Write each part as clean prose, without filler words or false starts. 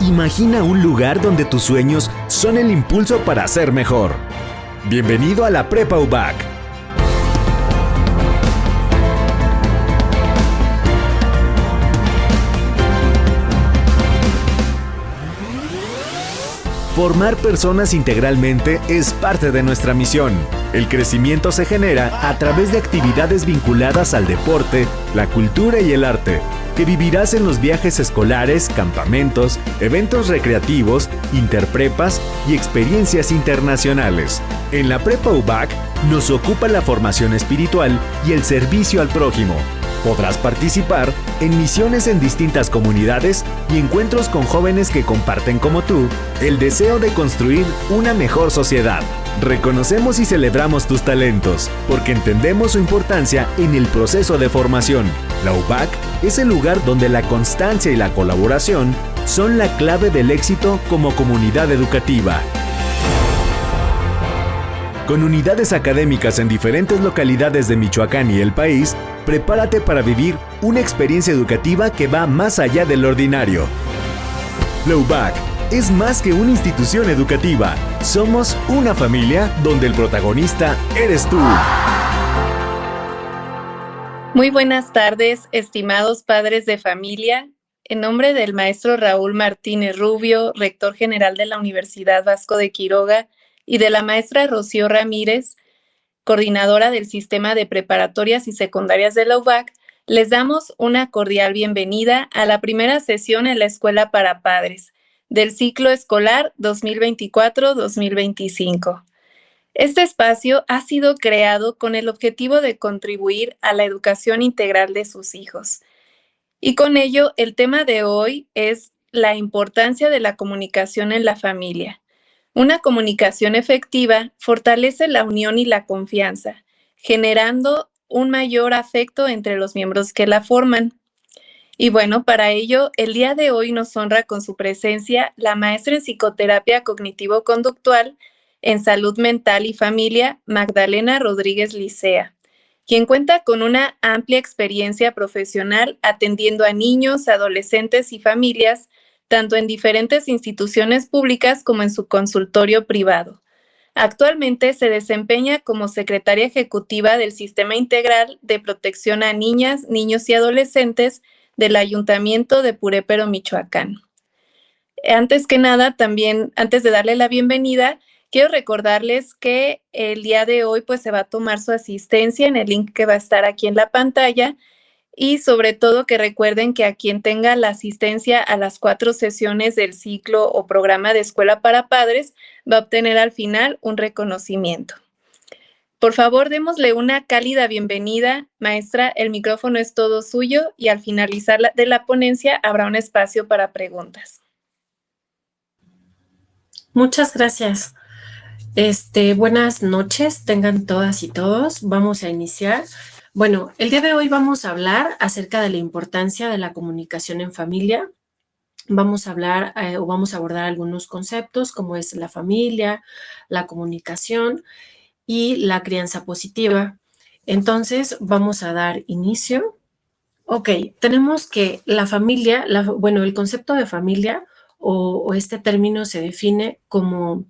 Imagina un lugar donde tus sueños son el impulso para ser mejor. Bienvenido a la Prepa UBAC. Formar personas integralmente es parte de nuestra misión. El crecimiento se genera a través de actividades vinculadas al deporte, la cultura y el arte, que vivirás en los viajes escolares, campamentos, eventos recreativos, interprepas y experiencias internacionales. En la Prepa UBAC nos ocupa la formación espiritual y el servicio al prójimo. Podrás participar en misiones en distintas comunidades y encuentros con jóvenes que comparten como tú el deseo de construir una mejor sociedad. Reconocemos y celebramos tus talentos, porque entendemos su importancia en el proceso de formación. La UBAC es el lugar donde la constancia y la colaboración son la clave del éxito como comunidad educativa. Con unidades académicas en diferentes localidades de Michoacán y el país, prepárate para vivir una experiencia educativa que va más allá del ordinario. La UBAC es más que una institución educativa. Somos una familia donde el protagonista eres tú. Muy buenas tardes, estimados padres de familia. En nombre del maestro Raúl Martínez Rubio, rector general de la Universidad Vasco de Quiroga, y de la maestra Rocío Ramírez, coordinadora del Sistema de Preparatorias y Secundarias de la UBAC, les damos una cordial bienvenida a la primera sesión en la Escuela para Padres del ciclo escolar 2024-2025. Este espacio ha sido creado con el objetivo de contribuir a la educación integral de sus hijos. Y con ello, el tema de hoy es la importancia de la comunicación en la familia. Una comunicación efectiva fortalece la unión y la confianza, generando un mayor afecto entre los miembros que la forman. Y bueno, para ello, el día de hoy nos honra con su presencia la maestra en psicoterapia cognitivo-conductual en salud mental y familia, Magdalena Rodríguez Licea, quien cuenta con una amplia experiencia profesional atendiendo a niños, adolescentes y familias, tanto en diferentes instituciones públicas como en su consultorio privado. Actualmente se desempeña como secretaria ejecutiva del Sistema Integral de Protección a Niñas, Niños y Adolescentes del Ayuntamiento de Purépero, Michoacán. Antes que nada, también, antes de darle la bienvenida, quiero recordarles que el día de hoy pues, se va a tomar su asistencia en el link que va a estar aquí en la pantalla. Y sobre todo que recuerden que a quien tenga la asistencia a las 4 sesiones del ciclo o programa de Escuela para Padres va a obtener al final un reconocimiento. Por favor, démosle una cálida bienvenida. Maestra, el micrófono es todo suyo y al finalizar de la ponencia habrá un espacio para preguntas. Muchas gracias. Buenas noches, tengan todas y todos. Vamos a iniciar. Bueno, el día de hoy vamos a hablar acerca de la importancia de la comunicación en familia. Vamos a hablar o vamos a abordar algunos conceptos como es la familia, la comunicación y la crianza positiva. Entonces, vamos a dar inicio. Ok, tenemos que la familia, el concepto de familia o este término se define como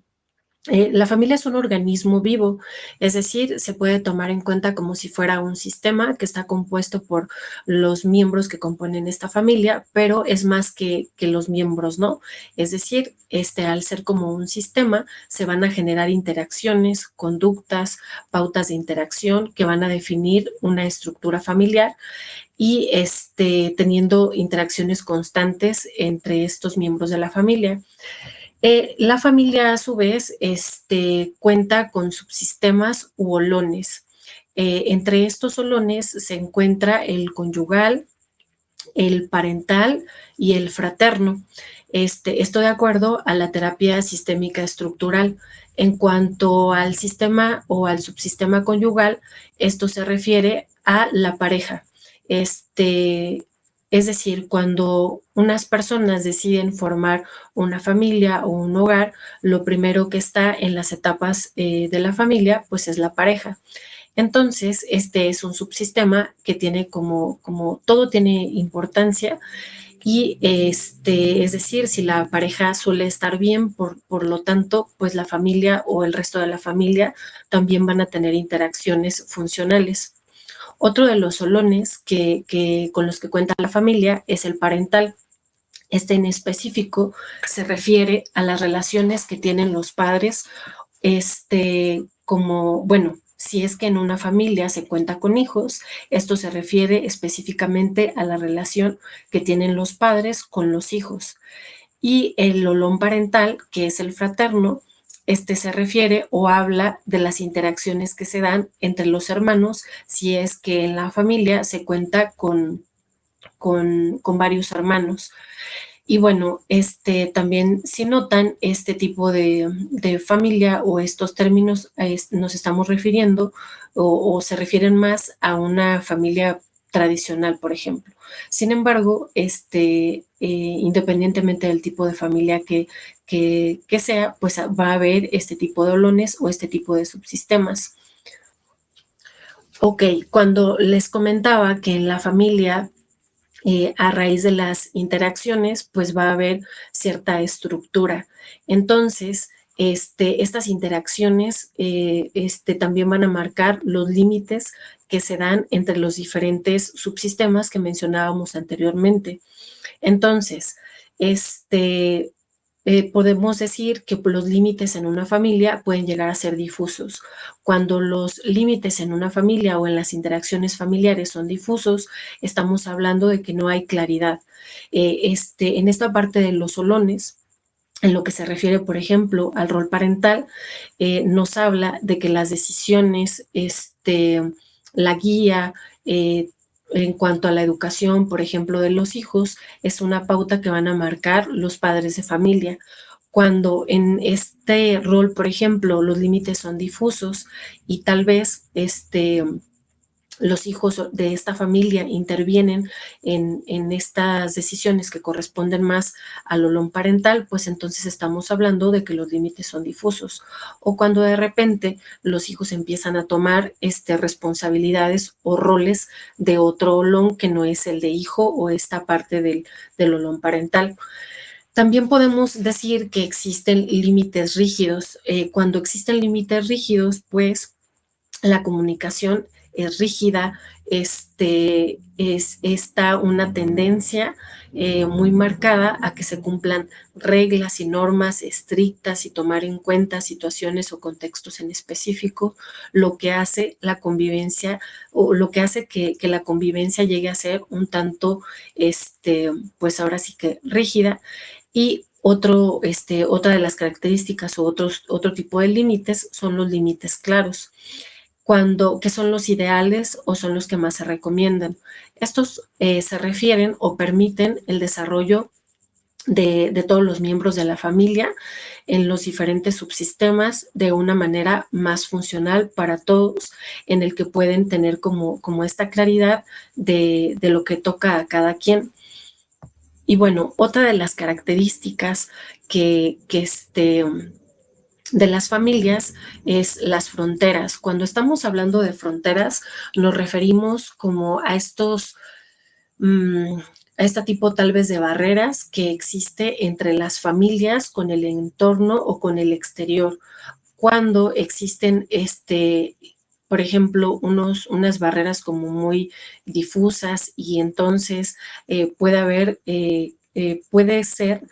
la familia es un organismo vivo, es decir, se puede tomar en cuenta como si fuera un sistema que está compuesto por los miembros que componen esta familia, pero es más que los miembros, ¿no? Es decir, al ser como un sistema, se van a generar interacciones, conductas, pautas de interacción que van a definir una estructura familiar y teniendo interacciones constantes entre estos miembros de la familia. La familia, a su vez, cuenta con subsistemas u olones. Entre estos olones se encuentra el conyugal, el parental y el fraterno. Esto de acuerdo a la terapia sistémica estructural. En cuanto al sistema o al subsistema conyugal, esto se refiere a la pareja. Es decir, cuando unas personas deciden formar una familia o un hogar, lo primero que está en las etapas de la familia, pues es la pareja. Entonces, este es un subsistema que tiene como todo tiene importancia y es decir, si la pareja suele estar bien, por lo tanto, pues la familia o el resto de la familia también van a tener interacciones funcionales. Otro de los solones con los que cuenta la familia es el parental. Este en específico se refiere a las relaciones que tienen los padres, como, bueno, si es que en una familia se cuenta con hijos, esto se refiere específicamente a la relación que tienen los padres con los hijos. Y el olón parental, que es el fraterno, se refiere o habla de las interacciones que se dan entre los hermanos, si es que en la familia se cuenta con varios hermanos. Y bueno, también si notan este tipo de familia o estos términos, nos estamos refiriendo o se refieren más a una familia tradicional, por ejemplo. Sin embargo, independientemente del tipo de familia que sea, pues va a haber este tipo de olones o este tipo de subsistemas. Ok, cuando les comentaba que en la familia a raíz de las interacciones, pues va a haber cierta estructura. Entonces, estas interacciones también van a marcar los límites que se dan entre los diferentes subsistemas que mencionábamos anteriormente. Entonces, podemos decir que los límites en una familia pueden llegar a ser difusos. Cuando los límites en una familia o en las interacciones familiares son difusos, estamos hablando de que no hay claridad. En esta parte de los solones, en lo que se refiere, por ejemplo, al rol parental, nos habla de que las decisiones, la guía, en cuanto a la educación, por ejemplo, de los hijos, es una pauta que van a marcar los padres de familia. Cuando en este rol, por ejemplo, los límites son difusos y tal vez los hijos de esta familia intervienen en estas decisiones que corresponden más al olón parental, pues entonces estamos hablando de que los límites son difusos. O cuando de repente los hijos empiezan a tomar responsabilidades o roles de otro olón que no es el de hijo o esta parte del olón parental. También podemos decir que existen límites rígidos. Cuando existen límites rígidos, pues la comunicación es rígida, está una tendencia muy marcada a que se cumplan reglas y normas estrictas y tomar en cuenta situaciones o contextos en específico, lo que hace la convivencia o lo que hace que la convivencia llegue a ser un tanto, pues ahora sí que rígida. Y otra de las características o otro tipo de límites son los límites claros, que son los ideales o son los que más se recomiendan. Estos se refieren o permiten el desarrollo de todos los miembros de la familia en los diferentes subsistemas de una manera más funcional para todos, en el que pueden tener como esta claridad de lo que toca a cada quien. Y bueno, otra de las características de las familias es las fronteras. Cuando estamos hablando de fronteras, nos referimos como a a este tipo tal vez de barreras que existe entre las familias con el entorno o con el exterior. Cuando existen, por ejemplo, unas barreras como muy difusas y entonces puede ser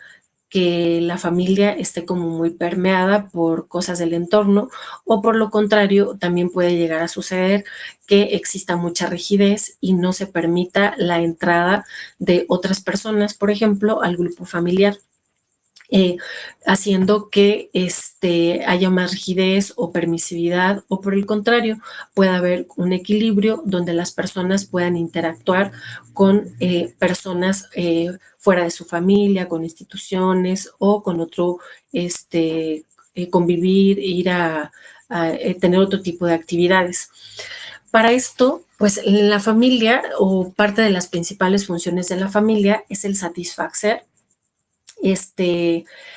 que la familia esté como muy permeada por cosas del entorno o por lo contrario también puede llegar a suceder que exista mucha rigidez y no se permita la entrada de otras personas, por ejemplo, al grupo familiar. Haciendo que haya más rigidez o permisividad o por el contrario pueda haber un equilibrio donde las personas puedan interactuar con personas fuera de su familia, con instituciones o con otro, convivir, ir a tener otro tipo de actividades. Para esto, pues la familia o parte de las principales funciones de la familia es el satisfacer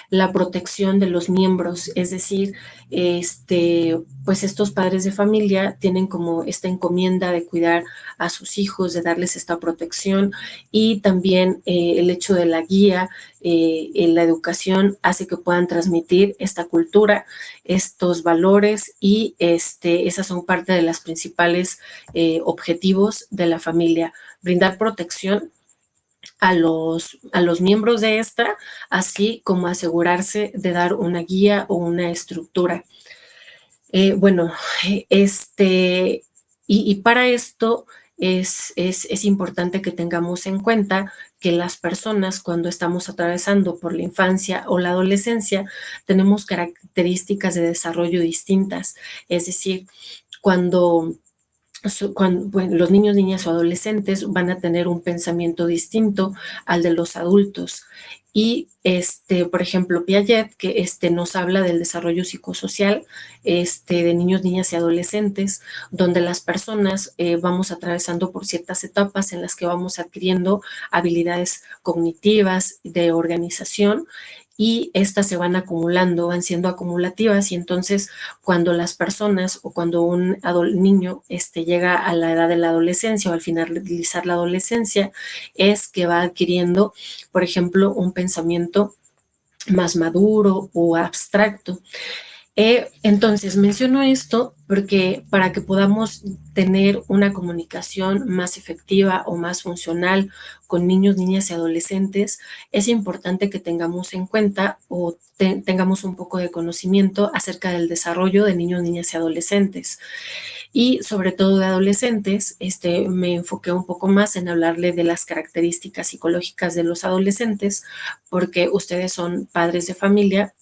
la protección de los miembros, es decir, pues estos padres de familia tienen como esta encomienda de cuidar a sus hijos, de darles esta protección, y también el hecho de la guía en la educación hace que puedan transmitir esta cultura, estos valores, y esas son parte de los principales objetivos de la familia: brindar protección a los miembros de esta, así como asegurarse de dar una guía o una estructura. Bueno, y para esto es importante que tengamos en cuenta que las personas, cuando estamos atravesando por la infancia o la adolescencia, tenemos características de desarrollo distintas. Es decir, cuando bueno, los niños, niñas o adolescentes van a tener un pensamiento distinto al de los adultos. Y, por ejemplo, Piaget, que nos habla del desarrollo psicosocial de niños, niñas y adolescentes, donde las personas vamos atravesando por ciertas etapas en las que vamos adquiriendo habilidades cognitivas, de organización, y estas se van acumulando, van siendo acumulativas, y entonces cuando las personas o cuando un niño llega a la edad de la adolescencia o al finalizar la adolescencia, es que va adquiriendo, por ejemplo, un pensamiento más maduro o abstracto. Entonces, menciono esto porque para que podamos tener una comunicación más efectiva o más funcional con niños, niñas y adolescentes, es importante que tengamos en cuenta o tengamos un poco de conocimiento acerca del desarrollo de niños, niñas y adolescentes. Y sobre todo de adolescentes, me enfoqué un poco más en hablarle de las características psicológicas de los adolescentes, porque ustedes son padres de familia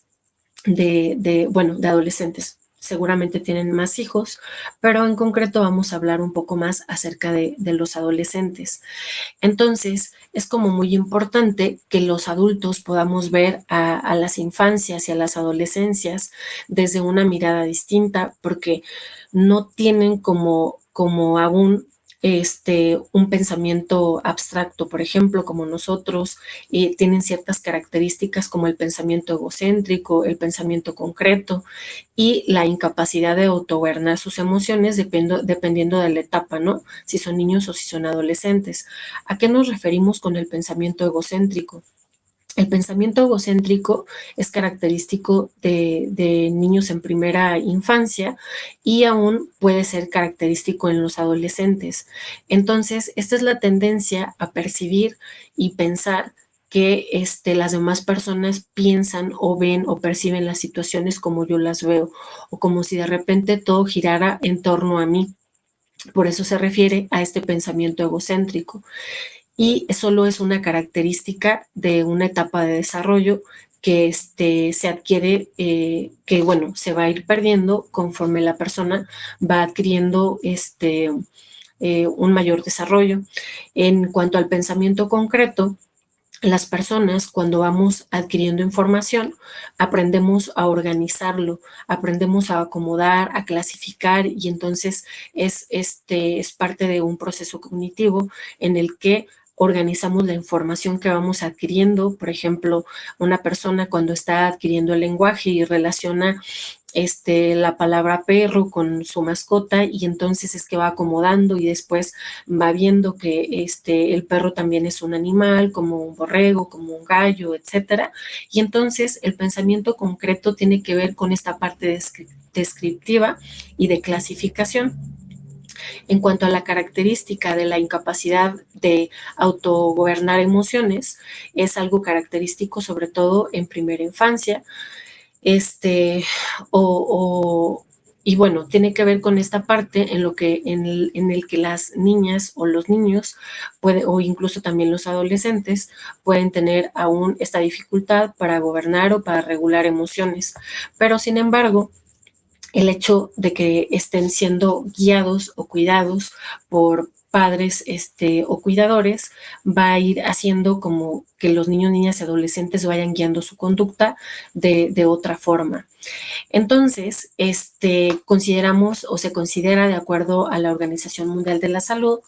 de adolescentes. Seguramente tienen más hijos, pero en concreto vamos a hablar un poco más acerca de los adolescentes. Entonces, es como muy importante que los adultos podamos ver a las infancias y a las adolescencias desde una mirada distinta, porque no tienen como aún un pensamiento abstracto, por ejemplo, como nosotros. Tienen ciertas características como el pensamiento egocéntrico, el pensamiento concreto y la incapacidad de autogobernar sus emociones dependiendo de la etapa, ¿no? Si son niños o si son adolescentes. ¿A qué nos referimos con el pensamiento egocéntrico? El pensamiento egocéntrico es característico de niños en primera infancia y aún puede ser característico en los adolescentes. Entonces, esta es la tendencia a percibir y pensar que las demás personas piensan o ven o perciben las situaciones como yo las veo, o como si de repente todo girara en torno a mí. Por eso se refiere a este pensamiento egocéntrico, y solo es una característica de una etapa de desarrollo que se adquiere, que bueno, se va a ir perdiendo conforme la persona va adquiriendo un mayor desarrollo. En cuanto al pensamiento concreto, las personas, cuando vamos adquiriendo información, aprendemos a organizarlo, aprendemos a acomodar, a clasificar, y entonces es parte de un proceso cognitivo en el que organizamos la información que vamos adquiriendo. Por ejemplo, una persona cuando está adquiriendo el lenguaje y relaciona la palabra perro con su mascota, y entonces es que va acomodando y después va viendo que el perro también es un animal, como un borrego, como un gallo, etcétera. Y entonces el pensamiento concreto tiene que ver con esta parte descriptiva y de clasificación. En cuanto a la característica de la incapacidad de autogobernar emociones, es algo característico sobre todo en primera infancia. Y bueno, tiene que ver con esta parte en el que las niñas o los niños o incluso también los adolescentes pueden tener aún esta dificultad para gobernar o para regular emociones. Pero sin embargo, el hecho de que estén siendo guiados o cuidados por padres o cuidadores va a ir haciendo como que los niños, niñas y adolescentes vayan guiando su conducta de otra forma. Entonces, consideramos o se considera de acuerdo a la Organización Mundial de la Salud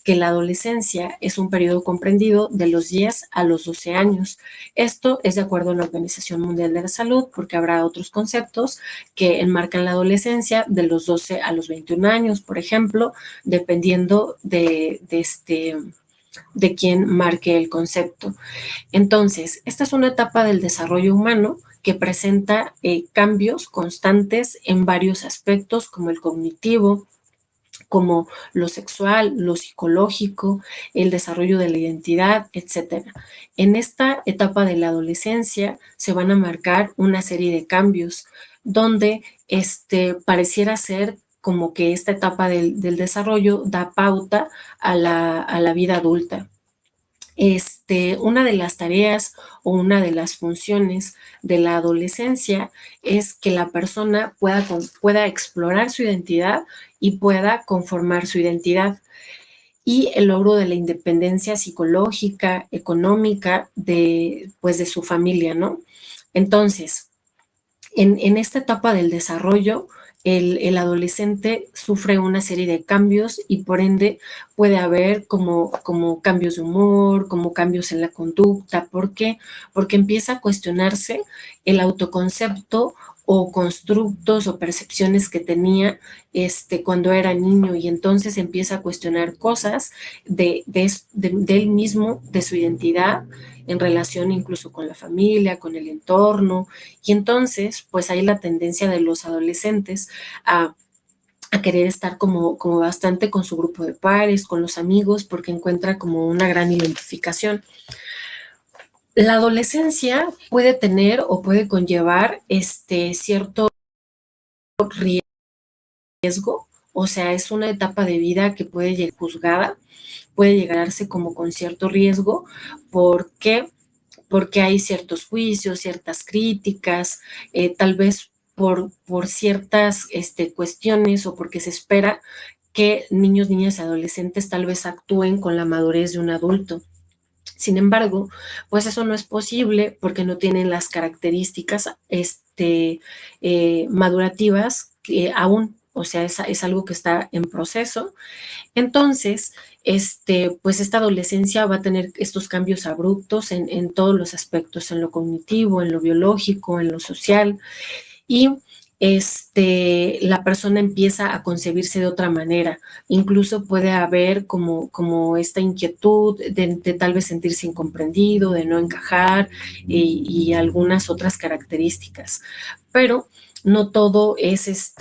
que la adolescencia es un periodo comprendido de los 10 a los 12 años. Esto es de acuerdo a la Organización Mundial de la Salud porque habrá otros conceptos que enmarcan la adolescencia de los 12 a los 21 años, por ejemplo, dependiendo de quién marque el concepto. Entonces, esta es una etapa del desarrollo humano que presenta cambios constantes en varios aspectos como el cognitivo, como lo sexual, lo psicológico, el desarrollo de la identidad, etcétera. En esta etapa de la adolescencia se van a marcar una serie de cambios donde pareciera ser como que esta etapa del desarrollo da pauta a la vida adulta. Una de las tareas o una de las funciones de la adolescencia es que la persona pueda explorar su identidad y pueda conformar su identidad. Y el logro de la independencia psicológica, económica de su familia, ¿no? Entonces, en esta etapa del desarrollo, el adolescente sufre una serie de cambios y por ende puede haber como cambios de humor, como cambios en la conducta. ¿Por qué? Porque empieza a cuestionarse el autoconcepto o constructos o percepciones que tenía cuando era niño y entonces empieza a cuestionar cosas de él mismo, de su identidad, en relación incluso con la familia, con el entorno, y entonces pues hay la tendencia de los adolescentes a querer estar como bastante con su grupo de pares, con los amigos, porque encuentra como una gran identificación. La adolescencia puede tener o puede conllevar cierto riesgo, o sea, es una etapa de vida que puede llegar juzgada, puede llegarse como con cierto riesgo, porque hay ciertos juicios, ciertas críticas, tal vez por ciertas cuestiones o porque se espera que niños, niñas y adolescentes tal vez actúen con la madurez de un adulto. Sin embargo, pues eso no es posible porque no tienen las características madurativas aún, o sea, es algo que está en proceso. Entonces, pues esta adolescencia va a tener estos cambios abruptos en todos los aspectos, en lo cognitivo, en lo biológico, en lo social, y la persona empieza a concebirse de otra manera. Incluso puede haber como esta inquietud de tal vez sentirse incomprendido, de no encajar y algunas otras características. Pero no todo es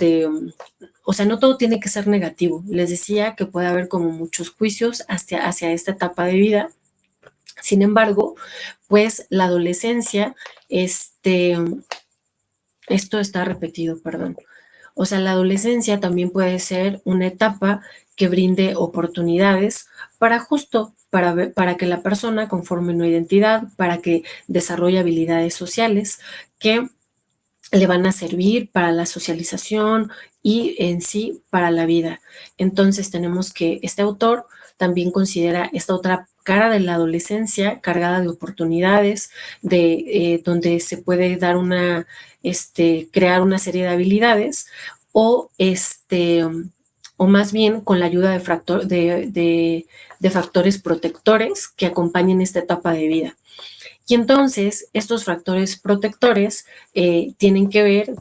o sea, no todo tiene que ser negativo. Les decía que puede haber como muchos juicios hacia esta etapa de vida. Sin embargo, pues la adolescencia, esto está repetido, perdón. O sea, la adolescencia también puede ser una etapa que brinde oportunidades para que la persona conforme una identidad, para que desarrolle habilidades sociales que le van a servir para la socialización y en sí para la vida. Entonces tenemos que este autor también considera esta otra cara de la adolescencia cargada de oportunidades, donde se puede dar crear una serie de habilidades o o más bien con la ayuda de factores protectores que acompañen esta etapa de vida. Y entonces estos factores protectores tienen que ver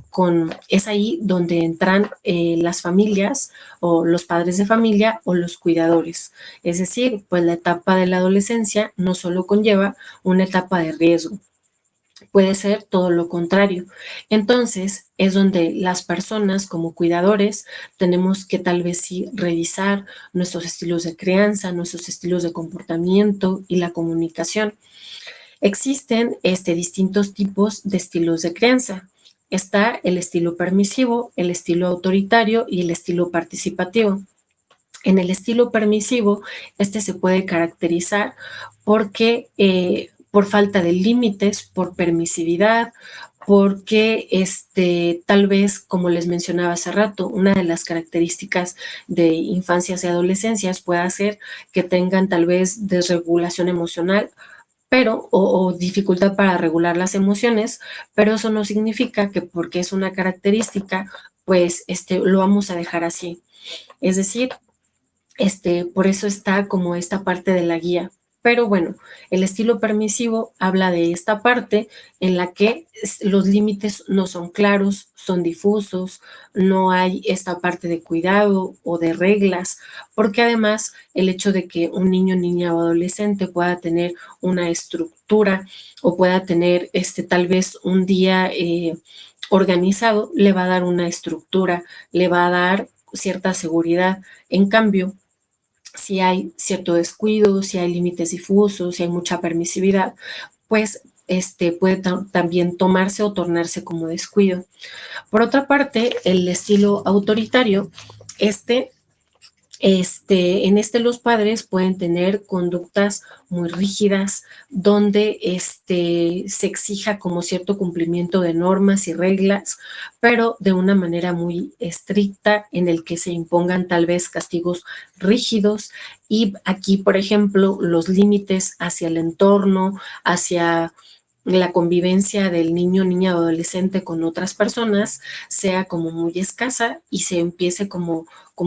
es ahí donde entran las familias o los padres de familia o los cuidadores. Es decir, pues la etapa de la adolescencia no solo conlleva una etapa de riesgo, puede ser todo lo contrario. Entonces es donde las personas como cuidadores tenemos que tal vez sí revisar nuestros estilos de crianza, nuestros estilos de comportamiento y la comunicación. Existen distintos tipos de estilos de crianza. Está el estilo permisivo, el estilo autoritario y el estilo participativo. En el estilo permisivo, se puede caracterizar porque por falta de límites, por permisividad, porque tal vez, como les mencionaba hace rato, una de las características de infancias y adolescencias puede ser que tengan tal vez desregulación emocional, pero o dificultad para regular las emociones, pero eso no significa que porque es una característica, pues lo vamos a dejar así. Es decir, por eso está como esta parte de la guía. Pero bueno, el estilo permisivo habla de esta parte en la que los límites no son claros, son difusos, no hay esta parte de cuidado o de reglas, porque además el hecho de que un niño, niña o adolescente pueda tener una estructura o pueda tener tal vez un día organizado, le va a dar una estructura, le va a dar cierta seguridad. En cambio, si hay cierto descuido, si hay límites difusos, si hay mucha permisividad, pues puede también tomarse o tornarse como descuido. Por otra parte, el estilo autoritario, este los padres pueden tener conductas muy rígidas, donde se exija como cierto cumplimiento de normas y reglas, pero de una manera muy estricta, en el que se impongan tal vez castigos rígidos. Y aquí, por ejemplo, los límites hacia el entorno, hacia la convivencia del niño, niña o adolescente con otras personas sea como muy escasa y se empiece como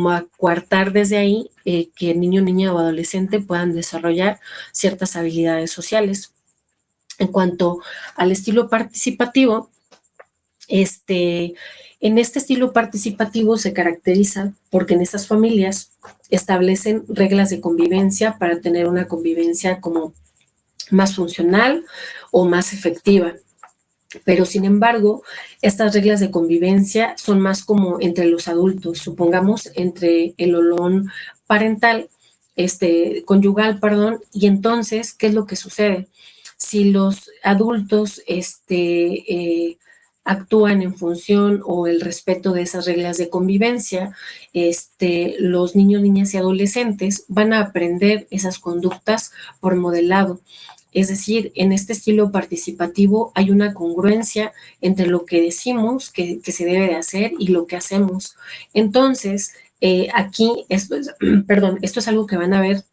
a coartar desde ahí que el niño, niña o adolescente puedan desarrollar ciertas habilidades sociales. En cuanto al estilo participativo, en este estilo participativo se caracteriza porque en estas familias establecen reglas de convivencia para tener una convivencia como más funcional o más efectiva. Pero sin embargo, estas reglas de convivencia son más como entre los adultos, supongamos entre el olón parental, conyugal, perdón, y entonces, ¿qué es lo que sucede? Si los adultos actúan en función o el respeto de esas reglas de convivencia, los niños, niñas y adolescentes van a aprender esas conductas por modelado. Es decir, en este estilo participativo hay una congruencia entre lo que decimos que se debe de hacer y lo que hacemos. Entonces, aquí, esto es algo que van a ver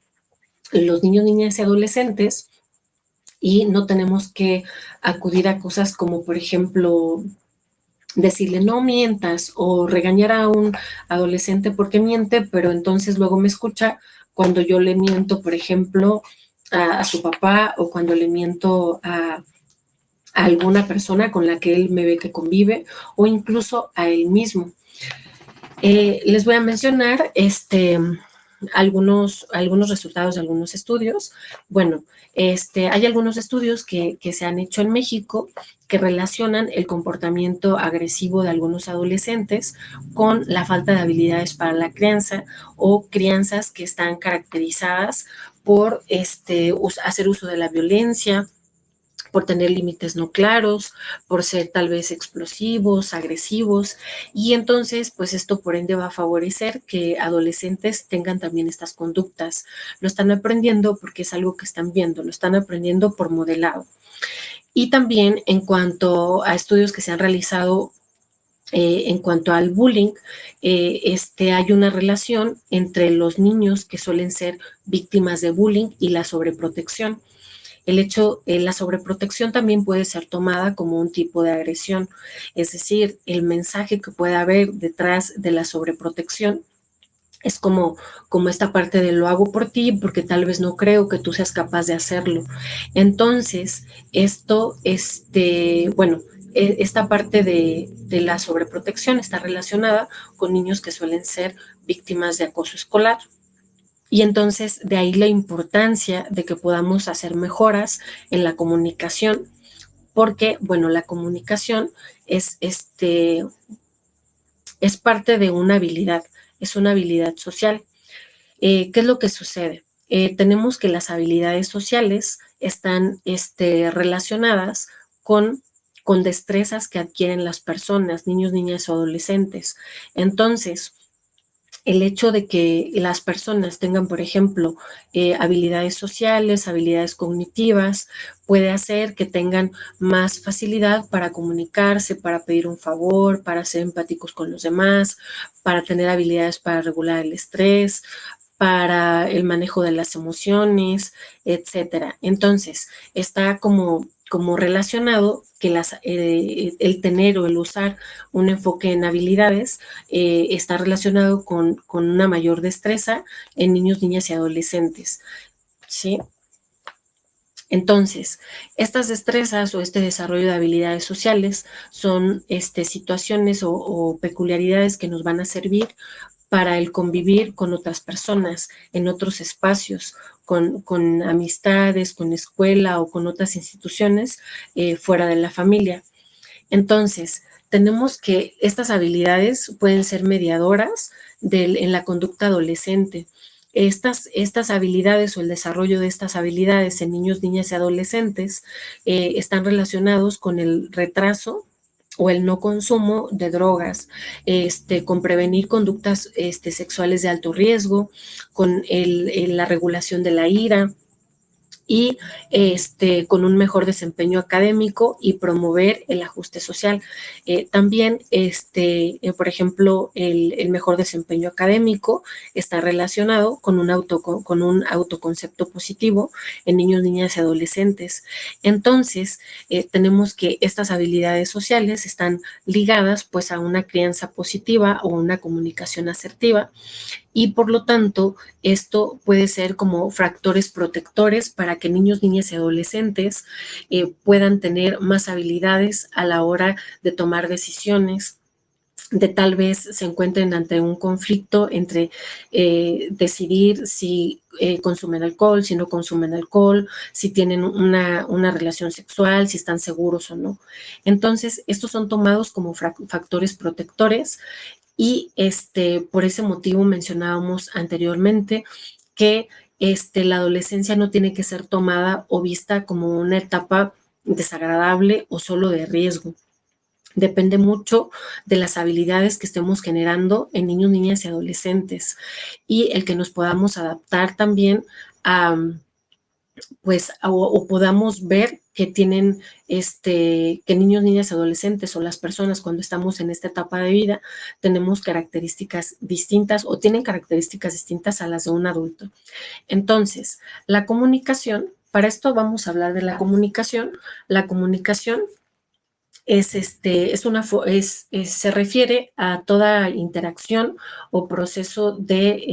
los niños, niñas y adolescentes, y no tenemos que acudir a cosas como, por ejemplo, decirle no mientas o regañar a un adolescente porque miente, pero entonces luego me escucha cuando yo le miento, por ejemplo, a su papá, o cuando le miento a alguna persona con la que él me ve que convive, o incluso a él mismo. Les voy a mencionar algunos resultados de algunos estudios. Bueno, hay algunos estudios que se han hecho en México que relacionan el comportamiento agresivo de algunos adolescentes con la falta de habilidades para la crianza, o crianzas que están caracterizadas por hacer uso de la violencia, por tener límites no claros, por ser tal vez explosivos, agresivos, y entonces pues esto por ende va a favorecer que adolescentes tengan también estas conductas. Lo están aprendiendo porque es algo que están viendo, lo están aprendiendo por modelado. Y también en cuanto a estudios que se han realizado en cuanto al bullying, hay una relación entre los niños que suelen ser víctimas de bullying y la sobreprotección. La sobreprotección también puede ser tomada como un tipo de agresión, es decir, el mensaje que puede haber detrás de la sobreprotección es como esta parte de lo hago por ti porque tal vez no creo que tú seas capaz de hacerlo. Entonces, esta parte de la sobreprotección está relacionada con niños que suelen ser víctimas de acoso escolar. Y entonces de ahí la importancia de que podamos hacer mejoras en la comunicación, porque, bueno, la comunicación es parte de una habilidad, es una habilidad social. ¿Qué es lo que sucede? Tenemos que las habilidades sociales están relacionadas con destrezas que adquieren las personas, niños, niñas o adolescentes. Entonces, el hecho de que las personas tengan, por ejemplo, habilidades sociales, habilidades cognitivas, puede hacer que tengan más facilidad para comunicarse, para pedir un favor, para ser empáticos con los demás, para tener habilidades para regular el estrés, para el manejo de las emociones, etcétera. Entonces, está como relacionado que el tener o el usar un enfoque en habilidades está relacionado con una mayor destreza en niños, niñas y adolescentes, ¿sí? Entonces, estas destrezas o este desarrollo de habilidades sociales son situaciones o peculiaridades que nos van a servir para el convivir con otras personas en otros espacios, con amistades, con escuela o con otras instituciones fuera de la familia. Entonces, tenemos que estas habilidades pueden ser mediadoras en la conducta adolescente. Estas habilidades o el desarrollo de estas habilidades en niños, niñas y adolescentes están relacionados con el retraso o el no consumo de drogas, con prevenir conductas sexuales de alto riesgo, con la regulación de la ira, y con un mejor desempeño académico y promover el ajuste social. También, por ejemplo, el mejor desempeño académico está relacionado con un autoconcepto positivo en niños, niñas y adolescentes. Entonces, tenemos que estas habilidades sociales están ligadas pues a una crianza positiva o una comunicación asertiva, y por lo tanto esto puede ser como factores protectores para que niños, niñas y adolescentes puedan tener más habilidades a la hora de tomar decisiones, de tal vez se encuentren ante un conflicto entre decidir si consumen alcohol, si no consumen alcohol, si tienen una relación sexual, si están seguros o no. Entonces, estos son tomados como factores protectores y por ese motivo mencionábamos anteriormente que la adolescencia no tiene que ser tomada o vista como una etapa desagradable o solo de riesgo. Depende mucho de las habilidades que estemos generando en niños, niñas y adolescentes, y el que nos podamos adaptar también a, pues, o podamos ver que tienen, que niños, niñas, adolescentes o las personas cuando estamos en esta etapa de vida tenemos características distintas o tienen características distintas a las de un adulto. Entonces, la comunicación, para esto vamos a hablar de la comunicación. La comunicación se refiere a toda interacción o proceso de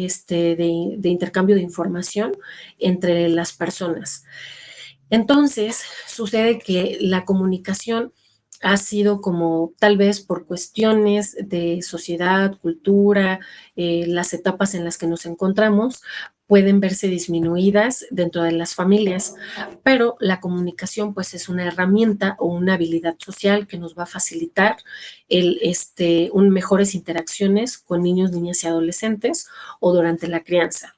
intercambio de información entre las personas. Entonces, sucede que la comunicación ha sido como tal vez por cuestiones de sociedad, cultura, las etapas en las que nos encontramos, pueden verse disminuidas dentro de las familias, pero la comunicación pues es una herramienta o una habilidad social que nos va a facilitar mejores interacciones con niños, niñas y adolescentes o durante la crianza.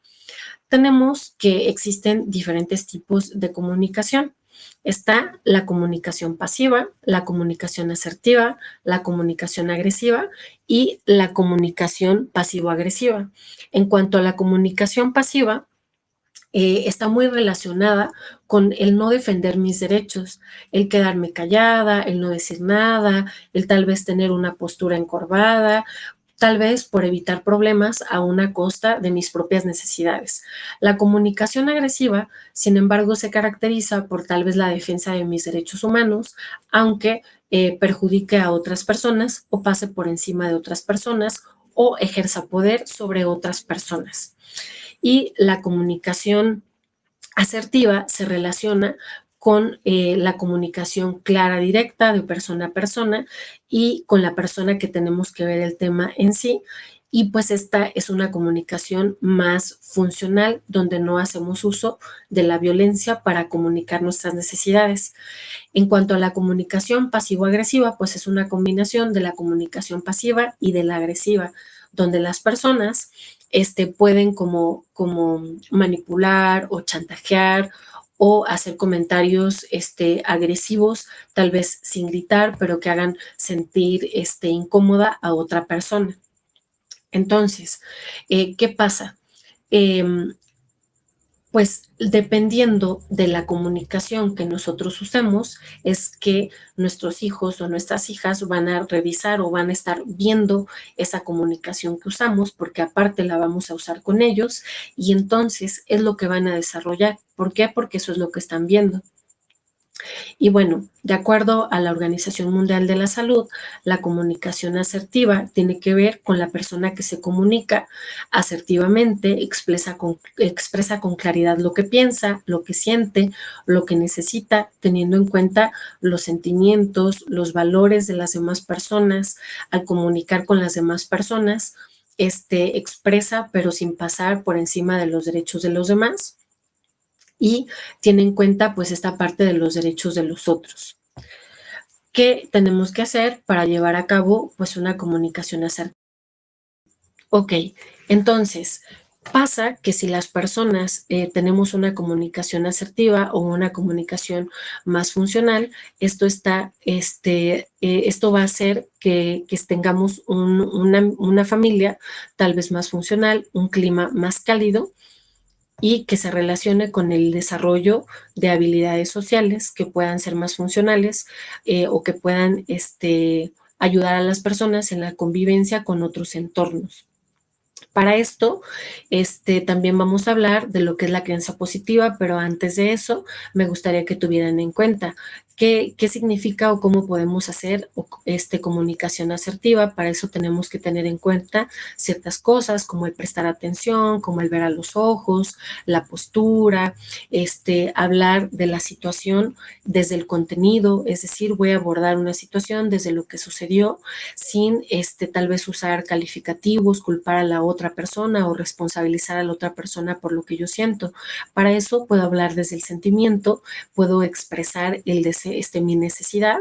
Tenemos que existen diferentes tipos de comunicación. Está la comunicación pasiva, la comunicación asertiva, la comunicación agresiva y la comunicación pasivo-agresiva. En cuanto a la comunicación pasiva, está muy relacionada con el no defender mis derechos, el quedarme callada, el no decir nada, el tal vez tener una postura encorvada, tal vez por evitar problemas a una costa de mis propias necesidades. La comunicación agresiva, sin embargo, se caracteriza por tal vez la defensa de mis derechos humanos, aunque perjudique a otras personas o pase por encima de otras personas o ejerza poder sobre otras personas. Y la comunicación asertiva se relaciona con la comunicación clara, directa, de persona a persona y con la persona que tenemos que ver el tema en sí. Y pues esta es una comunicación más funcional, donde no hacemos uso de la violencia para comunicar nuestras necesidades. En cuanto a la comunicación pasivo-agresiva, pues es una combinación de la comunicación pasiva y de la agresiva, donde las personas pueden como manipular o chantajear o hacer comentarios agresivos, tal vez sin gritar, pero que hagan sentir incómoda a otra persona. Entonces, ¿qué pasa? Pues dependiendo de la comunicación que nosotros usemos, es que nuestros hijos o nuestras hijas van a revisar o van a estar viendo esa comunicación que usamos, porque aparte la vamos a usar con ellos y entonces es lo que van a desarrollar. ¿Por qué? Porque eso es lo que están viendo. Y bueno, de acuerdo a la Organización Mundial de la Salud, la comunicación asertiva tiene que ver con la persona que se comunica asertivamente, expresa con claridad lo que piensa, lo que siente, lo que necesita, teniendo en cuenta los sentimientos, los valores de las demás personas. Al comunicar con las demás personas, expresa, pero sin pasar por encima de los derechos de los demás y tiene en cuenta pues esta parte de los derechos de los otros. ¿Qué tenemos que hacer para llevar a cabo pues una comunicación asertiva? Ok, entonces pasa que si las personas tenemos una comunicación asertiva o una comunicación más funcional, esto va a hacer que tengamos una familia tal vez más funcional, un clima más cálido y que se relacione con el desarrollo de habilidades sociales que puedan ser más funcionales o que puedan ayudar a las personas en la convivencia con otros entornos. Para esto, también vamos a hablar de lo que es la crianza positiva, pero antes de eso, me gustaría que tuvieran en cuenta qué significa o cómo podemos hacer comunicación asertiva. Para eso tenemos que tener en cuenta ciertas cosas como el prestar atención, como el ver a los ojos, la postura, hablar de la situación desde el contenido, es decir, voy a abordar una situación desde lo que sucedió sin tal vez usar calificativos, culpar a la otra persona o responsabilizar a la otra persona por lo que yo siento. Para eso puedo hablar desde el sentimiento, puedo expresar mi necesidad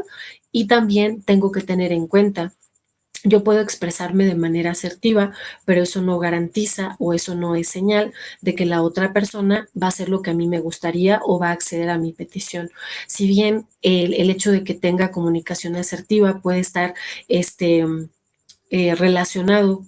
y también tengo que tener en cuenta yo puedo expresarme de manera asertiva, pero eso no garantiza o eso no es señal de que la otra persona va a hacer lo que a mí me gustaría o va a acceder a mi petición. Si bien el hecho de que tenga comunicación asertiva puede estar relacionado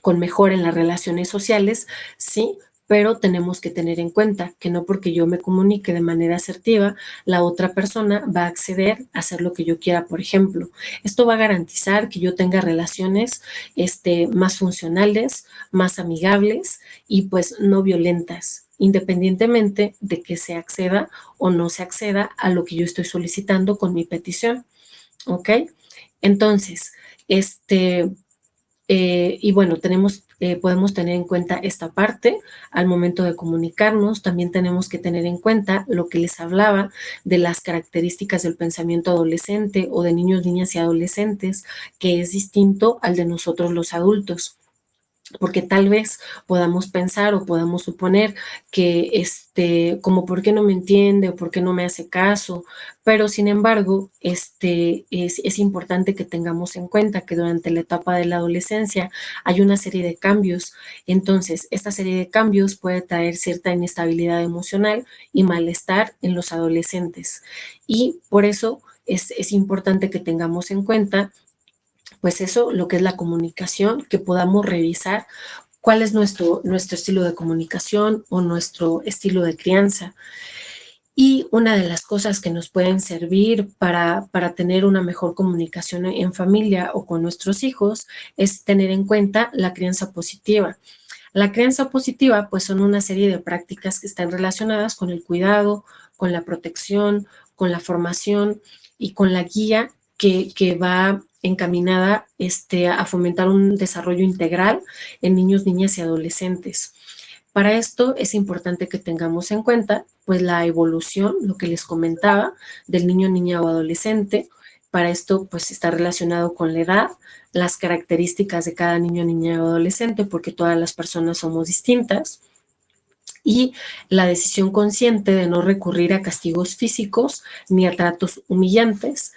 con mejora en las relaciones sociales, sí, pero tenemos que tener en cuenta que no porque yo me comunique de manera asertiva, la otra persona va a acceder a hacer lo que yo quiera, por ejemplo. Esto va a garantizar que yo tenga relaciones más funcionales, más amigables y pues no violentas, independientemente de que se acceda o no se acceda a lo que yo estoy solicitando con mi petición. ¿Ok? Entonces, y bueno, podemos tener en cuenta esta parte al momento de comunicarnos. También tenemos que tener en cuenta lo que les hablaba de las características del pensamiento adolescente o de niños, niñas y adolescentes, que es distinto al de nosotros los adultos. Porque tal vez podamos pensar o podamos suponer que como por qué no me entiende o por qué no me hace caso, pero sin embargo, es importante que tengamos en cuenta que durante la etapa de la adolescencia hay una serie de cambios. Entonces, esta serie de cambios puede traer cierta inestabilidad emocional y malestar en los adolescentes. Y por eso es importante que tengamos en cuenta pues eso, lo que es la comunicación, que podamos revisar cuál es nuestro estilo de comunicación o nuestro estilo de crianza. Y una de las cosas que nos pueden servir para tener una mejor comunicación en familia o con nuestros hijos es tener en cuenta la crianza positiva. La crianza positiva, pues son una serie de prácticas que están relacionadas con el cuidado, con la protección, con la formación y con la guía que va encaminada a fomentar un desarrollo integral en niños, niñas y adolescentes. Para esto es importante que tengamos en cuenta pues la evolución, lo que les comentaba, del niño, niña o adolescente. Para esto pues está relacionado con la edad, las características de cada niño, niña o adolescente, porque todas las personas somos distintas, y la decisión consciente de no recurrir a castigos físicos ni a tratos humillantes.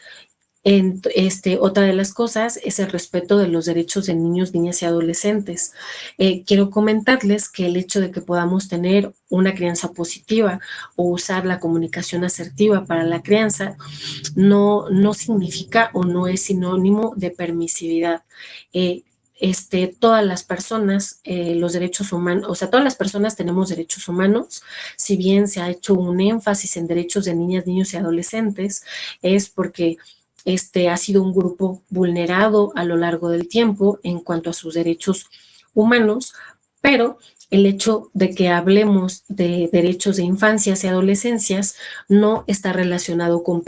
Otra de las cosas es el respeto de los derechos de niños, niñas y adolescentes. Quiero comentarles que el hecho de que podamos tener una crianza positiva o usar la comunicación asertiva para la crianza no significa o no es sinónimo de permisividad. todas las personas, los derechos humanos, o sea, todas las personas tenemos derechos humanos. Si bien se ha hecho un énfasis en derechos de niñas, niños y adolescentes, es porque ha sido un grupo vulnerado a lo largo del tiempo en cuanto a sus derechos humanos, pero el hecho de que hablemos de derechos de infancias y adolescencias no está relacionado con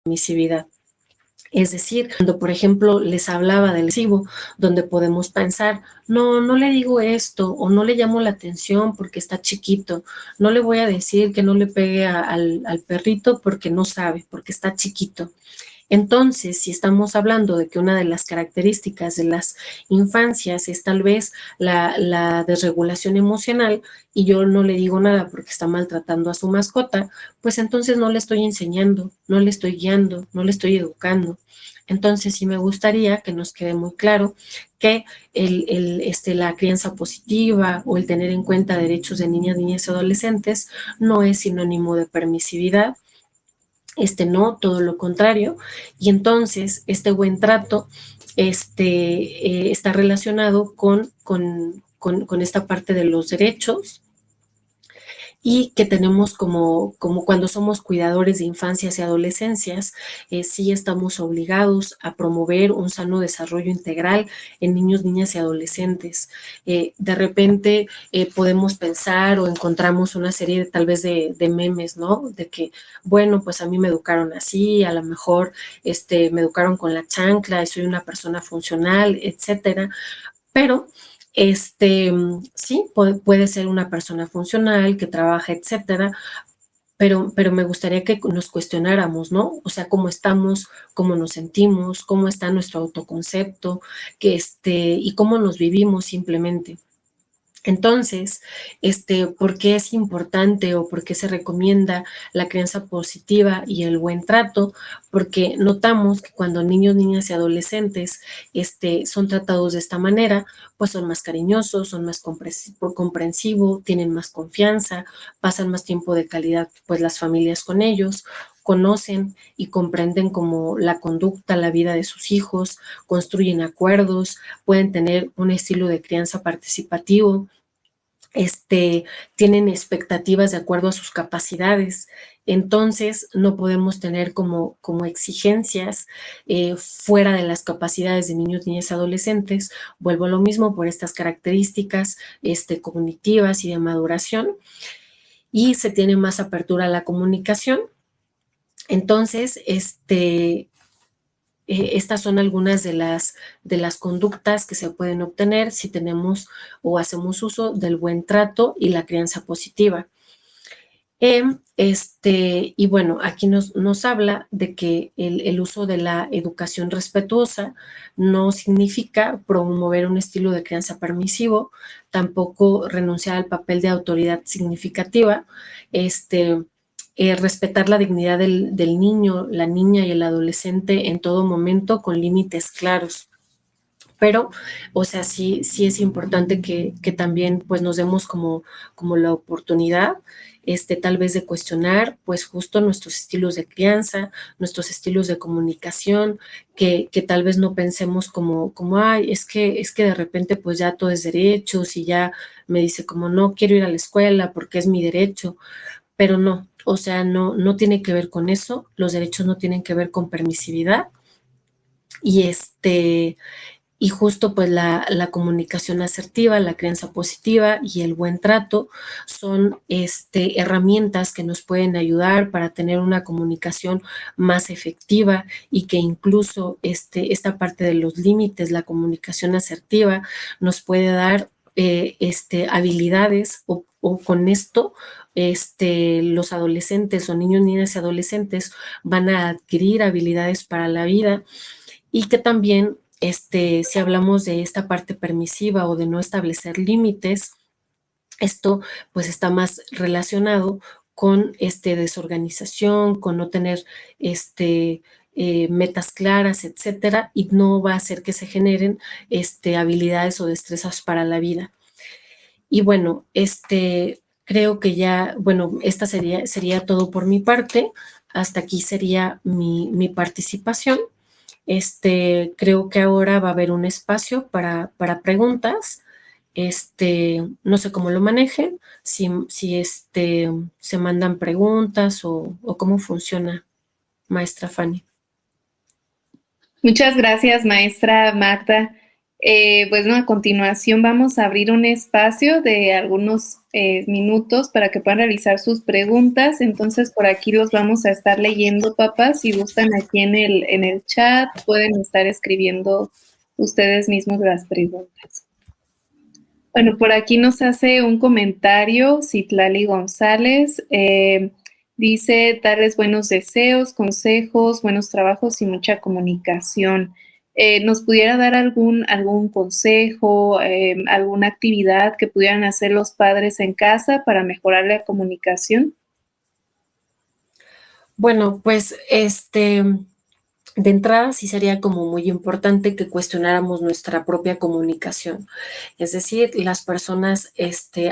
permisividad. Es decir, cuando por ejemplo les hablaba del recibo, donde podemos pensar, no, no le digo esto o no le llamo la atención porque está chiquito, no le voy a decir que no le pegue al perrito porque no sabe, porque está chiquito. Entonces, si estamos hablando de que una de las características de las infancias es tal vez la desregulación emocional y yo no le digo nada porque está maltratando a su mascota, pues entonces no le estoy enseñando, no le estoy guiando, no le estoy educando. Entonces, sí me gustaría que nos quede muy claro que la crianza positiva o el tener en cuenta derechos de niñas, niñas y adolescentes no es sinónimo de permisividad, no, todo lo contrario. Y entonces este buen trato está relacionado con esta parte de los derechos y que tenemos como cuando somos cuidadores de infancias y adolescencias, sí estamos obligados a promover un sano desarrollo integral en niños, niñas y adolescentes. De repente podemos pensar o encontramos una serie tal vez de memes, ¿no? De que, bueno, pues a mí me educaron así, a lo mejor me educaron con la chancla y soy una persona funcional, etcétera, pero sí, puede ser una persona funcional que trabaja, etcétera, pero me gustaría que nos cuestionáramos, ¿no? O sea, cómo estamos, cómo nos sentimos, cómo está nuestro autoconcepto, y cómo nos vivimos simplemente. Entonces, ¿por qué es importante o por qué se recomienda la crianza positiva y el buen trato? Porque notamos que cuando niños, niñas y adolescentes son tratados de esta manera, pues son más cariñosos, son más comprensivos, tienen más confianza, pasan más tiempo de calidad, pues las familias con ellos, conocen y comprenden como la conducta, la vida de sus hijos, construyen acuerdos, pueden tener un estilo de crianza participativo, tienen expectativas de acuerdo a sus capacidades. Entonces, no podemos tener como exigencias fuera de las capacidades de niños, niñas y adolescentes. Vuelvo a lo mismo por estas características cognitivas y de maduración. Y se tiene más apertura a la comunicación. Entonces, estas son algunas de las conductas que se pueden obtener si tenemos o hacemos uso del buen trato y la crianza positiva. Y bueno, aquí nos habla de que el uso de la educación respetuosa no significa promover un estilo de crianza permisivo, tampoco renunciar al papel de autoridad significativa, respetar la dignidad del niño, la niña y el adolescente en todo momento con límites claros. Pero, o sea, sí es importante que también pues nos demos como la oportunidad, tal vez de cuestionar pues justo nuestros estilos de crianza, nuestros estilos de comunicación, que tal vez no pensemos ay, es que de repente pues ya todo es derechos y ya me dice como no quiero ir a la escuela porque es mi derecho, pero no, o sea, no tiene que ver con eso, los derechos no tienen que ver con permisividad y y justo pues la comunicación asertiva, la crianza positiva y el buen trato son herramientas que nos pueden ayudar para tener una comunicación más efectiva y que incluso esta parte de los límites, la comunicación asertiva, nos puede dar habilidades o con esto los adolescentes o niños, niñas y adolescentes van a adquirir habilidades para la vida y que también si hablamos de esta parte permisiva o de no establecer límites, esto pues está más relacionado con desorganización, con no tener metas claras, etcétera, y no va a hacer que se generen habilidades o destrezas para la vida. Y bueno, creo que ya, bueno, esta sería todo por mi parte. Hasta aquí sería mi participación. Creo que ahora va a haber un espacio para preguntas. No sé cómo lo manejen, si se mandan preguntas o cómo funciona, maestra Fanny. Muchas gracias, maestra Magda. Pues no, a continuación vamos a abrir un espacio de algunos minutos para que puedan realizar sus preguntas. Entonces, por aquí los vamos a estar leyendo, papás. Si gustan aquí en el chat, pueden estar escribiendo ustedes mismos las preguntas. Bueno, por aquí nos hace un comentario Citlali González. Dice, darles buenos deseos, consejos, buenos trabajos y mucha comunicación. ¿Nos pudiera dar algún consejo, alguna actividad que pudieran hacer los padres en casa para mejorar la comunicación? Bueno, pues de entrada sí sería como muy importante que cuestionáramos nuestra propia comunicación. Es decir, las personas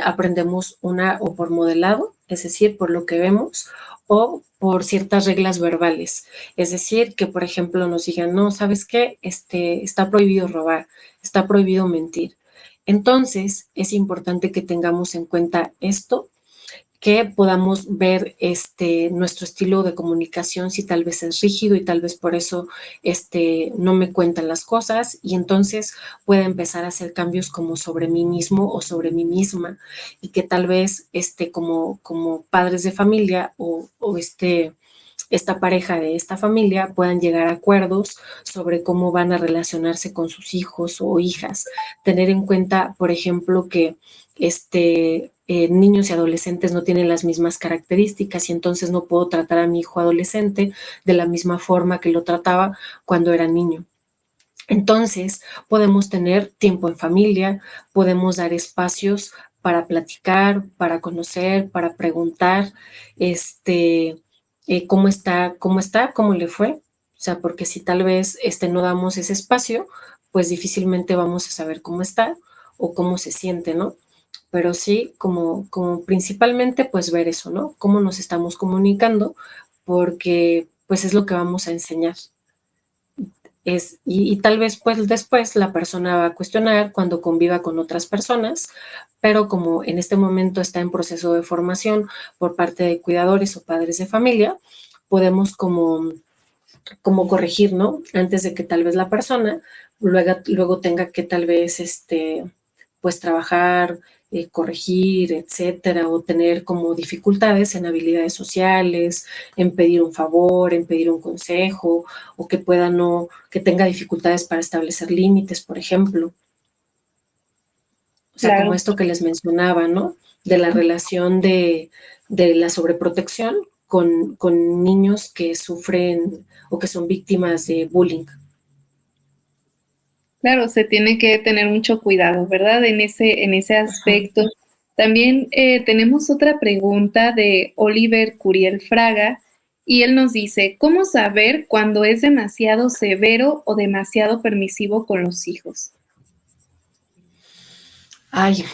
aprendemos o por modelado, es decir, por lo que vemos, o por ciertas reglas verbales. Es decir, que por ejemplo nos digan, no, ¿sabes qué? Está prohibido robar, está prohibido mentir. Entonces, es importante que tengamos en cuenta esto, que podamos ver nuestro estilo de comunicación, si tal vez es rígido y tal vez por eso no me cuentan las cosas, y entonces pueda empezar a hacer cambios como sobre mí mismo o sobre mí misma, y que tal vez como padres de familia o esta pareja de esta familia puedan llegar a acuerdos sobre cómo van a relacionarse con sus hijos o hijas. Tener en cuenta, por ejemplo, que niños y adolescentes no tienen las mismas características, y entonces no puedo tratar a mi hijo adolescente de la misma forma que lo trataba cuando era niño. Entonces, podemos tener tiempo en familia, podemos dar espacios para platicar, para conocer, para preguntar, cómo le fue. O sea, porque si tal vez no damos ese espacio, pues difícilmente vamos a saber cómo está o cómo se siente, ¿no? Pero sí, como principalmente, pues ver eso, ¿no? Cómo nos estamos comunicando, porque pues es lo que vamos a enseñar. Y tal vez pues después la persona va a cuestionar cuando conviva con otras personas, pero como en este momento está en proceso de formación por parte de cuidadores o padres de familia, podemos como corregir, ¿no? Antes de que tal vez la persona luego tenga que tal vez pues trabajar, corregir, etcétera, o tener como dificultades en habilidades sociales, en pedir un favor, en pedir un consejo, o que tenga dificultades para establecer límites, por ejemplo. O sea, Claro. como esto que les mencionaba, ¿no? De la relación de la sobreprotección con niños que sufren o que son víctimas de bullying. Claro, se tiene que tener mucho cuidado, ¿verdad? En ese aspecto. Ajá. También tenemos otra pregunta de Oliver Curiel Fraga, y él nos dice, ¿cómo saber cuando es demasiado severo o demasiado permisivo con los hijos? Ay,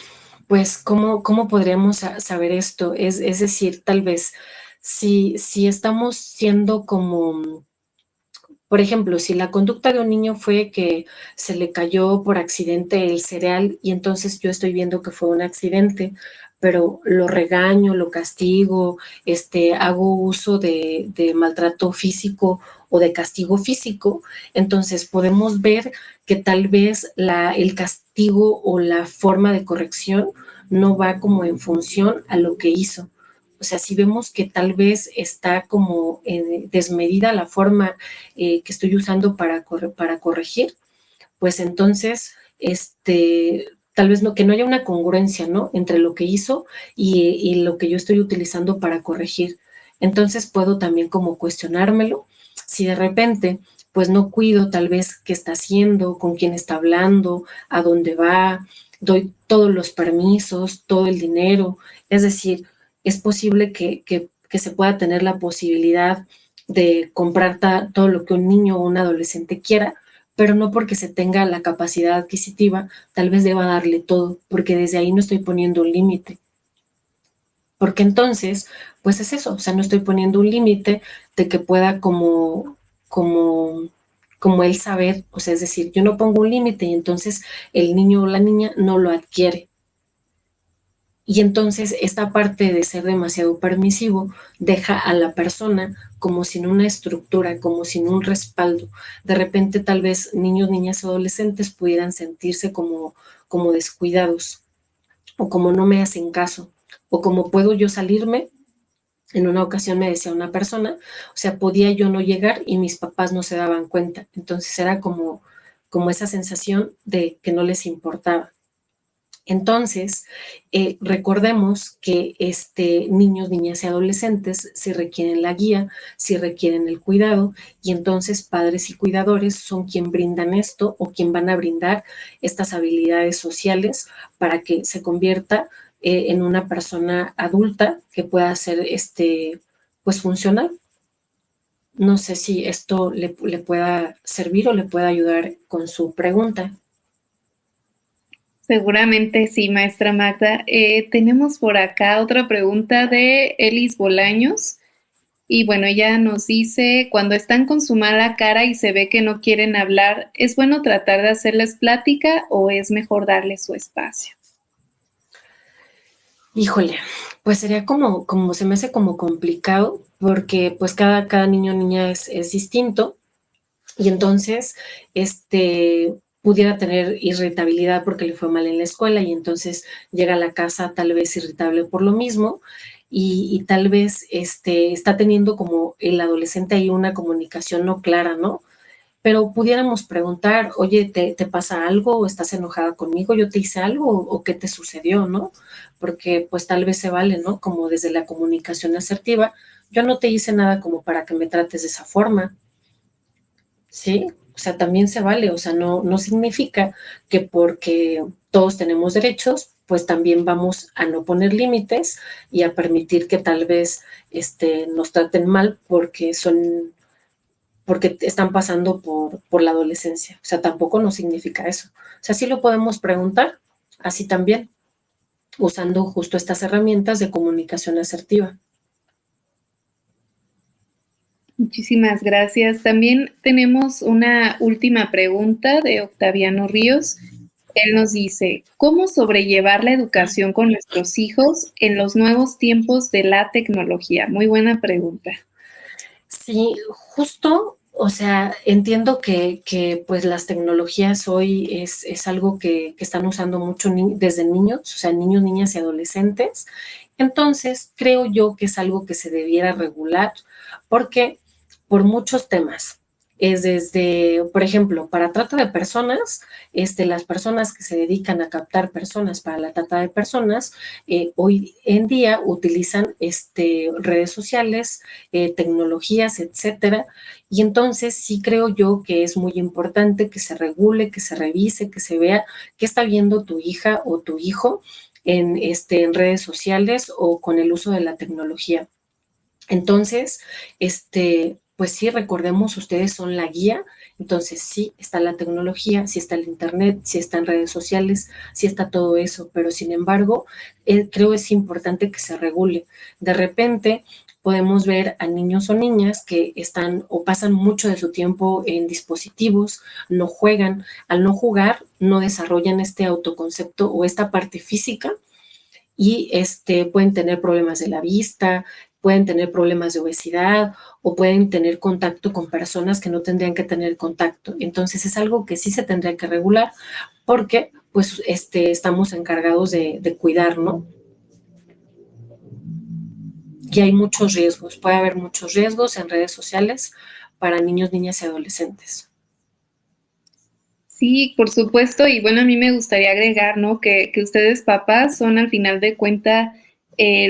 pues, ¿cómo podríamos saber esto? Es decir, tal vez, si estamos siendo como, por ejemplo, si la conducta de un niño fue que se le cayó por accidente el cereal y entonces yo estoy viendo que fue un accidente, pero lo regaño, lo castigo, hago uso de maltrato físico o de castigo físico, entonces podemos ver que tal vez el castigo o la forma de corrección no va como en función a lo que hizo. O sea, si vemos que tal vez está como desmedida la forma que estoy usando para corregir, pues entonces, tal vez que no haya una congruencia, ¿no? Entre lo que hizo y lo que yo estoy utilizando para corregir. Entonces puedo también como cuestionármelo. Si de repente, pues no cuido tal vez qué está haciendo, con quién está hablando, a dónde va, doy todos los permisos, todo el dinero. Es decir, es posible que se pueda tener la posibilidad de comprar todo lo que un niño o un adolescente quiera, pero no porque se tenga la capacidad adquisitiva, tal vez deba darle todo, porque desde ahí no estoy poniendo un límite. Porque entonces, pues es eso, o sea, no estoy poniendo un límite de que pueda como como el saber, o sea, es decir, yo no pongo un límite y entonces el niño o la niña no lo adquiere. Y entonces esta parte de ser demasiado permisivo deja a la persona como sin una estructura, como sin un respaldo. De repente tal vez niños, niñas, adolescentes pudieran sentirse como descuidados o como no me hacen caso o como puedo yo salirme. En una ocasión me decía una persona, o sea, podía yo no llegar y mis papás no se daban cuenta. Entonces era como esa sensación de que no les importaba. Entonces, recordemos que niños, niñas y adolescentes sí requieren la guía, sí requieren el cuidado, y entonces padres y cuidadores son quien brindan esto o quien van a brindar estas habilidades sociales para que se convierta en una persona adulta que pueda ser pues funcional. No sé si esto le pueda servir o le pueda ayudar con su pregunta. Seguramente sí, maestra Magda. Tenemos por acá otra pregunta de Elis Bolaños. Y bueno, ella nos dice, cuando están con su mala cara y se ve que no quieren hablar, ¿es bueno tratar de hacerles plática o es mejor darles su espacio? Híjole, pues sería como se me hace como complicado porque pues cada niño o niña es distinto y entonces pudiera tener irritabilidad porque le fue mal en la escuela y entonces llega a la casa tal vez irritable por lo mismo y tal vez está teniendo como el adolescente ahí una comunicación no clara, ¿no? Pero pudiéramos preguntar, oye, ¿te pasa algo o estás enojada conmigo? ¿Yo te hice algo o qué te sucedió, no? Porque pues tal vez se vale, ¿no? Como desde la comunicación asertiva, yo no te hice nada como para que me trates de esa forma, ¿sí? O sea, también se vale, o sea, no significa que porque todos tenemos derechos, pues también vamos a no poner límites y a permitir que tal vez nos traten mal porque están pasando por la adolescencia. O sea, tampoco no significa eso. O sea, sí lo podemos preguntar, así también, usando justo estas herramientas de comunicación asertiva. Muchísimas gracias. También tenemos una última pregunta de Octaviano Ríos. Él nos dice, ¿cómo sobrellevar la educación con nuestros hijos en los nuevos tiempos de la tecnología? Muy buena pregunta. Sí, justo, o sea, entiendo que pues las tecnologías hoy es algo que están usando mucho desde niños, o sea, niños, niñas y adolescentes. Entonces, creo yo que es algo que se debiera regular porque por muchos temas. Es desde, por ejemplo, para trata de personas, las personas que se dedican a captar personas para la trata de personas, hoy en día utilizan redes sociales, tecnologías, etcétera. Y entonces sí creo yo que es muy importante que se regule, que se revise, que se vea qué está viendo tu hija o tu hijo en redes sociales o con el uso de la tecnología. Entonces, pues sí, recordemos, ustedes son la guía, entonces sí está la tecnología, sí está el internet, sí están redes sociales, sí está todo eso, pero sin embargo, creo es importante que se regule. De repente podemos ver a niños o niñas que están o pasan mucho de su tiempo en dispositivos, no juegan, al no jugar no desarrollan este autoconcepto o esta parte física y pueden tener problemas de la vista, pueden tener problemas de obesidad o pueden tener contacto con personas que no tendrían que tener contacto. Entonces es algo que sí se tendría que regular porque pues estamos encargados de cuidar, ¿no? Y hay muchos riesgos, puede haber muchos riesgos en redes sociales para niños, niñas y adolescentes. Sí, por supuesto. Y bueno, a mí me gustaría agregar, ¿no? Que ustedes papás son al final de cuenta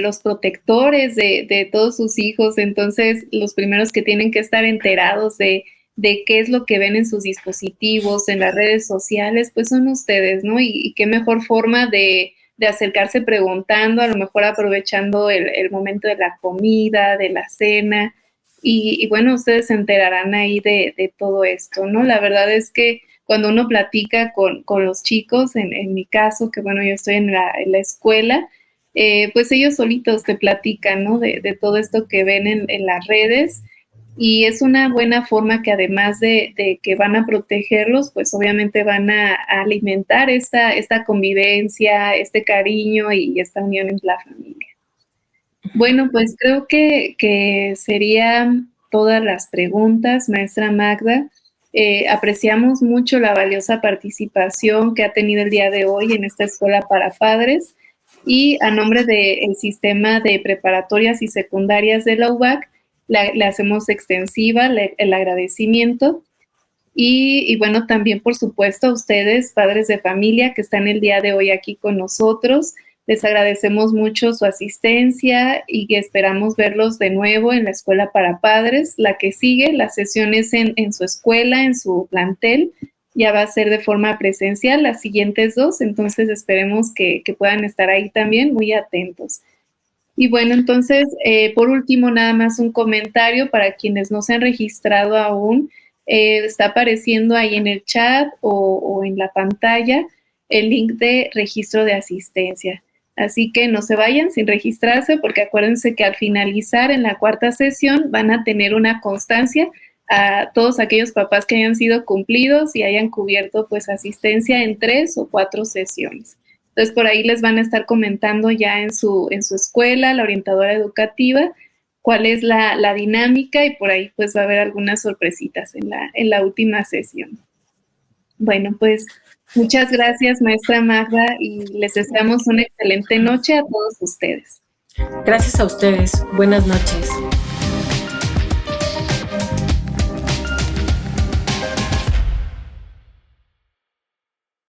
los protectores de todos sus hijos, entonces los primeros que tienen que estar enterados de qué es lo que ven en sus dispositivos, en las redes sociales, pues son ustedes, ¿no? Y qué mejor forma de acercarse preguntando, a lo mejor aprovechando el momento de la comida, de la cena. Y bueno, ustedes se enterarán ahí de todo esto, ¿no? La verdad es que cuando uno platica con los chicos, en mi caso, que bueno, yo estoy en la escuela, pues ellos solitos te platican, ¿no? De todo esto que ven en las redes y es una buena forma que además de que van a protegerlos, pues obviamente van a alimentar esta convivencia, este cariño y esta unión en la familia. Bueno, pues creo que serían todas las preguntas, maestra Magda. Apreciamos mucho la valiosa participación que ha tenido el día de hoy en esta escuela para padres y a nombre del sistema de preparatorias y secundarias de la UBAC le hacemos extensiva el agradecimiento y bueno, también por supuesto a ustedes, padres de familia que están el día de hoy aquí con nosotros. Les agradecemos mucho su asistencia y que esperamos verlos de nuevo en la Escuela para Padres. La que sigue, las sesiones en su escuela, en su plantel, ya va a ser de forma presencial, las siguientes 2, entonces esperemos que puedan estar ahí también muy atentos. Y bueno, entonces, por último, nada más un comentario para quienes no se han registrado aún. Está apareciendo ahí en el chat o en la pantalla el link de registro de asistencia. Así que no se vayan sin registrarse porque acuérdense que al finalizar en la 4ª sesión van a tener una constancia a todos aquellos papás que hayan sido cumplidos y hayan cubierto pues asistencia en 3 o 4 sesiones. Entonces por ahí les van a estar comentando ya en su escuela, la orientadora educativa, cuál es la dinámica y por ahí pues va a haber algunas sorpresitas en la última sesión. Bueno, pues muchas gracias, maestra Magda, y les deseamos una excelente noche a todos ustedes. Gracias a ustedes. Buenas noches.